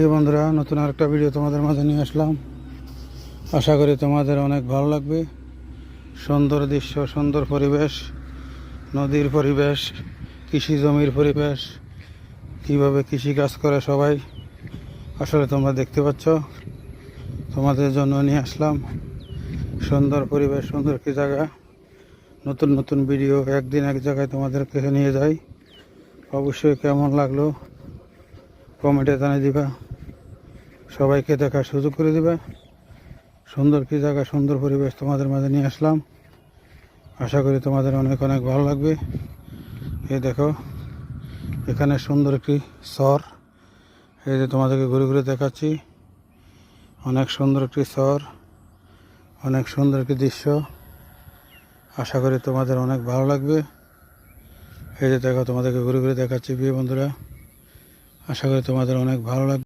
এই বন্ধুরা, নতুন আরেকটা ভিডিও তোমাদের মাঝে নিয়ে আসলাম। আশা করি তোমাদের অনেক ভালো লাগবে। সুন্দর দৃশ্য, সুন্দর পরিবেশ, নদীর পরিবেশ, কৃষি জমির পরিবেশ, কীভাবে কৃষি কাজ করে সবাই আসলে তোমরা দেখতে পাচ্ছ। তোমাদের জন্য নিয়ে আসলাম সুন্দর পরিবেশ, সুন্দর একটি জায়গা। নতুন নতুন ভিডিও একদিন এক জায়গায় তোমাদেরকে নিয়ে যাই। অবশ্যই কেমন লাগলো কমেন্টে জানিয়ে দিবা, সবাইকে দেখার সুযোগ করে দিবে। সুন্দর কি জায়গা, সুন্দর পরিবেশ তোমাদের মাঝে নিয়ে আসলাম। আশা করি তোমাদের অনেক অনেক ভালো লাগবে। এই দেখো, এখানে সুন্দর একটি শহর, এই যে তোমাদেরকে ঘুরে ঘুরে দেখাচ্ছি। অনেক সুন্দর একটি শহর, অনেক সুন্দর একটি দৃশ্য। আশা করি তোমাদের অনেক ভালো লাগবে। এই যে দেখো, তোমাদেরকে ঘুরে ঘুরে দেখাচ্ছি প্রিয় বন্ধুরা। আশা করি তোমাদের অনেক ভালো লাগবে।